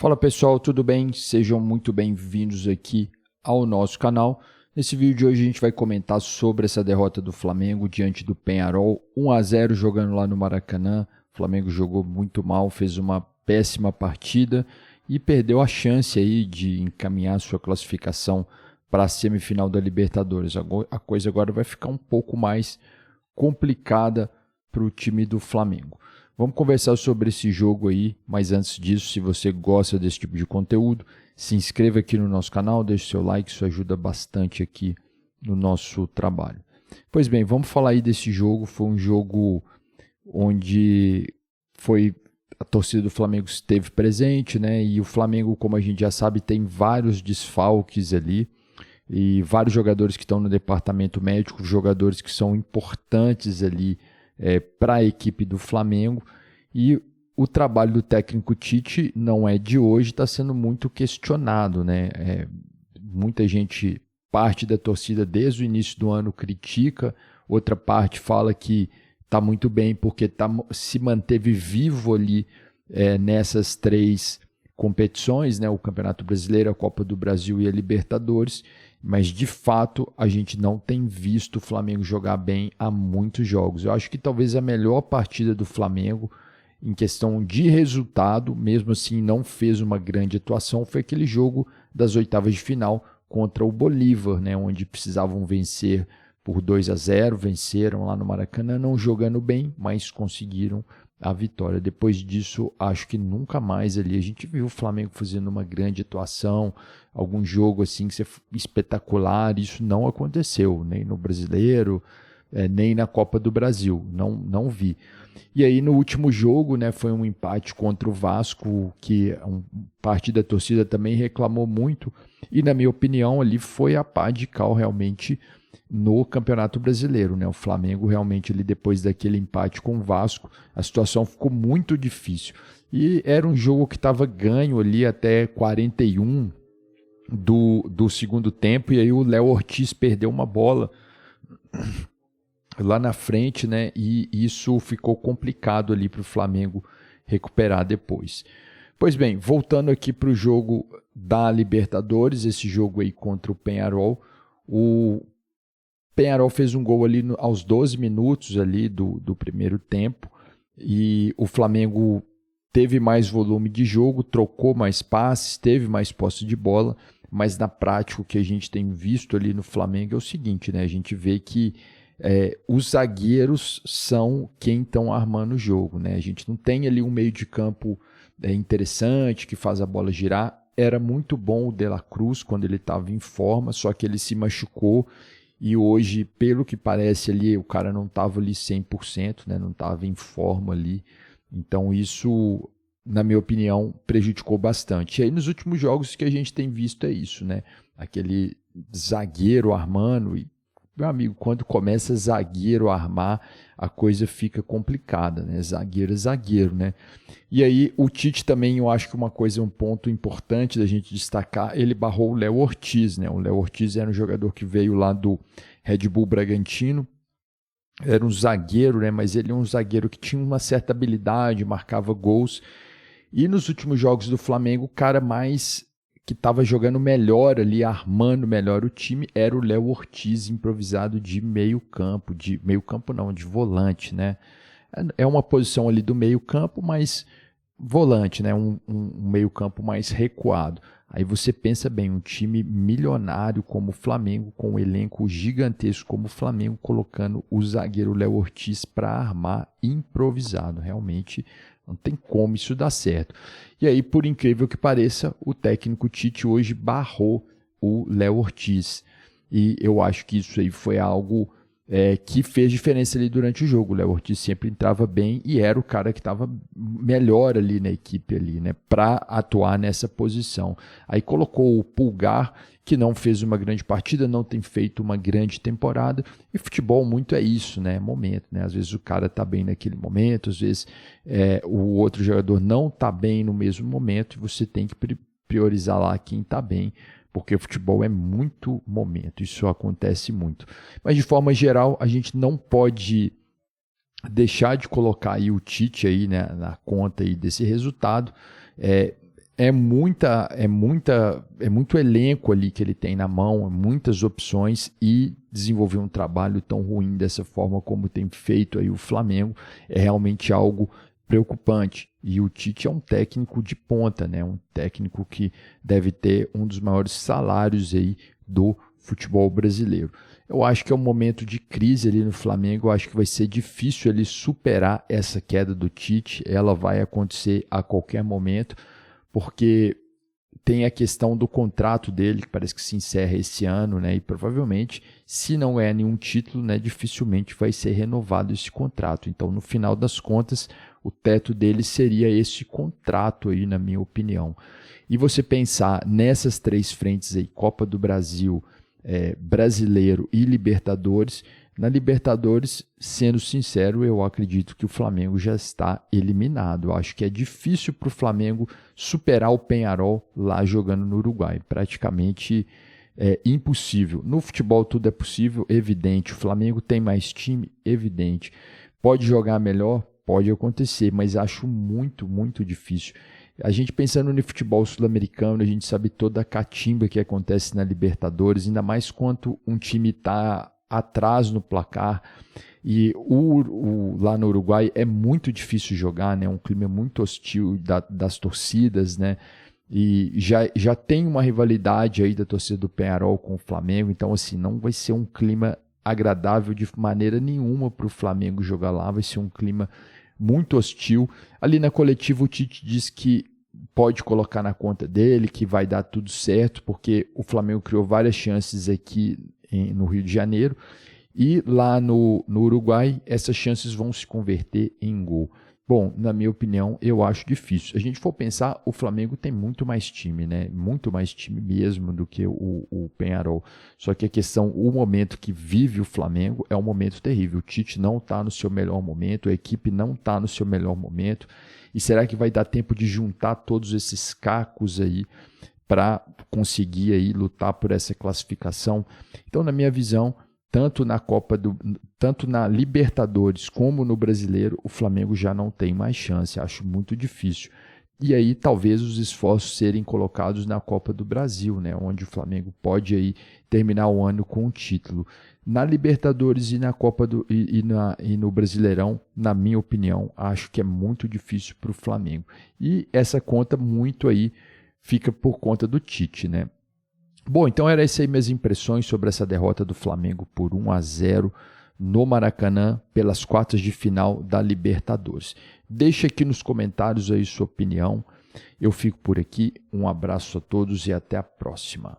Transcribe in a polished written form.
Fala pessoal, tudo bem? Sejam muito bem-vindos aqui ao nosso canal. Nesse vídeo de hoje a gente vai comentar sobre essa derrota do Flamengo diante do Peñarol, 1-0 jogando lá no Maracanã. O Flamengo jogou muito mal, fez uma péssima partida e perdeu a chance aí de encaminhar sua classificação para a semifinal da Libertadores. A coisa agora vai ficar um pouco mais complicada para o time do Flamengo. Vamos conversar sobre esse jogo aí, mas antes disso, se você gosta desse tipo de conteúdo, se inscreva aqui no nosso canal, deixe seu like, isso ajuda bastante aqui no nosso trabalho. Pois bem, vamos falar aí desse jogo. Foi um jogo onde a torcida do Flamengo esteve presente, né? E o Flamengo, como a gente já sabe, tem vários desfalques ali e vários jogadores que estão no departamento médico, jogadores que são importantes ali para a equipe do Flamengo, e o trabalho do técnico Tite não é de hoje, está sendo muito questionado, né? Muita gente, parte da torcida desde o início do ano critica, outra parte fala que está muito bem porque se manteve vivo ali nessas três competições, né? O Campeonato Brasileiro, a Copa do Brasil e a Libertadores, mas de fato a gente não tem visto o Flamengo jogar bem há muitos jogos. Eu acho que talvez a melhor partida do Flamengo em questão de resultado, mesmo assim não fez uma grande atuação, foi aquele jogo das oitavas de final contra o Bolívar, né? Onde precisavam vencer por 2-0, venceram lá no Maracanã, não jogando bem, mas conseguiram a vitória. Depois disso, acho que nunca mais ali a gente viu o Flamengo fazendo uma grande atuação, algum jogo assim que espetacular. Isso não aconteceu, nem no Brasileiro, nem na Copa do Brasil, não vi. E aí no último jogo, né, foi um empate contra o Vasco, que parte da torcida também reclamou muito, e na minha opinião ali foi a pá de cal realmente no Campeonato Brasileiro, né? O Flamengo realmente ali, depois daquele empate com o Vasco, a situação ficou muito difícil. E era um jogo que estava ganho ali até 41 do segundo tempo, e aí o Léo Ortiz perdeu uma bola lá na frente, né? E isso ficou complicado ali para o Flamengo recuperar depois. Pois bem, voltando aqui para o jogo da Libertadores, esse jogo aí contra o Peñarol, o Peñarol fez um gol ali aos 12 minutos ali do primeiro tempo, e o Flamengo teve mais volume de jogo, trocou mais passes, teve mais posse de bola, mas na prática o que a gente tem visto ali no Flamengo é o seguinte, né? A gente vê que os zagueiros são quem estão armando o jogo, né? A gente não tem ali um meio de campo interessante que faz a bola girar. Era muito bom o De La Cruz quando ele estava em forma, só que ele se machucou. E hoje, pelo que parece ali, o cara não estava ali 100%, né? Não estava em forma ali. Então isso, na minha opinião, prejudicou bastante. E aí nos últimos jogos que a gente tem visto é isso, né? Aquele zagueiro armando. E, meu amigo, quando começa zagueiro a armar, a coisa fica complicada, né? Zagueiro é zagueiro, né? E aí o Tite também, eu acho que um ponto importante da gente destacar, ele barrou o Léo Ortiz, né? O Léo Ortiz era um jogador que veio lá do Red Bull Bragantino, era um zagueiro, né? Mas ele é um zagueiro que tinha uma certa habilidade, marcava gols. E nos últimos jogos do Flamengo, o cara mais que estava jogando melhor ali, armando melhor o time, era o Léo Ortiz, improvisado de meio campo, de volante, né? É uma posição ali do meio campo, mas volante, né? Um meio campo mais recuado. Aí você pensa bem, um time milionário como o Flamengo, com um elenco gigantesco como o Flamengo, colocando o zagueiro Léo Ortiz para armar improvisado. Realmente não tem como isso dar certo. E aí, por incrível que pareça, o técnico Tite hoje barrou o Léo Ortiz. E eu acho que isso aí foi algo que fez diferença ali durante o jogo. O Léo Ortiz sempre entrava bem e era o cara que estava melhor ali na equipe, ali, né, para atuar nessa posição. Aí colocou o Pulgar, que não fez uma grande partida, não tem feito uma grande temporada, e futebol muito é isso, né? Momento, né? Às vezes o cara tá bem naquele momento, às vezes o outro jogador não tá bem no mesmo momento, e você tem que priorizar lá quem tá bem, porque o futebol é muito momento, isso acontece muito. Mas de forma geral, a gente não pode deixar de colocar aí o Tite aí, né, na conta aí desse resultado. é muito elenco ali que ele tem na mão, muitas opções, e desenvolver um trabalho tão ruim dessa forma como tem feito aí o Flamengo é realmente algo preocupante. E o Tite é um técnico de ponta, né? Um técnico que deve ter um dos maiores salários aí do futebol brasileiro. Eu acho que é um momento de crise ali no Flamengo, eu acho que vai ser difícil ele superar essa queda do Tite, ela vai acontecer a qualquer momento, porque tem a questão do contrato dele, que parece que se encerra esse ano, né? E provavelmente, se não é nenhum título, né, dificilmente vai ser renovado esse contrato. Então, no final das contas, o teto dele seria esse contrato aí, na minha opinião. E você pensar nessas três frentes aí, Copa do Brasil, Brasileiro e Libertadores. Na Libertadores, sendo sincero, eu acredito que o Flamengo já está eliminado. Eu acho que é difícil para o Flamengo superar o Peñarol lá jogando no Uruguai. Praticamente impossível. No futebol tudo é possível, evidente. O Flamengo tem mais time, evidente. Pode jogar melhor? Pode acontecer, mas acho muito, muito difícil. A gente pensando no futebol sul-americano, a gente sabe toda a catimba que acontece na Libertadores, ainda mais quando um time está atrás no placar, e lá no Uruguai é muito difícil jogar, né? Um clima muito hostil das torcidas, né? E já tem uma rivalidade aí da torcida do Peñarol com o Flamengo, então assim, não vai ser um clima agradável de maneira nenhuma para o Flamengo jogar lá, vai ser um clima muito hostil. Ali na coletiva o Tite diz que pode colocar na conta dele, que vai dar tudo certo, porque o Flamengo criou várias chances aqui no Rio de Janeiro, e lá no Uruguai essas chances vão se converter em gol. Bom, na minha opinião, eu acho difícil. Se a gente for pensar, o Flamengo tem muito mais time, né? Muito mais time mesmo do que o Peñarol. Só que a questão, o momento que vive o Flamengo é um momento terrível. O Tite não está no seu melhor momento, a equipe não está no seu melhor momento. E será que vai dar tempo de juntar todos esses cacos aí para conseguir aí lutar por essa classificação? Então, na minha visão, tanto na Libertadores como no Brasileiro, o Flamengo já não tem mais chance, acho muito difícil. E aí talvez os esforços serem colocados na Copa do Brasil, né, onde o Flamengo pode aí terminar o ano com um título. Na Libertadores e na Copa e no Brasileirão, na minha opinião, acho que é muito difícil para o Flamengo. E essa conta muito aí fica por conta do Tite, né? Bom, então eram essas aí minhas impressões sobre essa derrota do Flamengo por 1-0 no Maracanã pelas quartas de final da Libertadores. Deixa aqui nos comentários aí sua opinião. Eu fico por aqui. Um abraço a todos e até a próxima.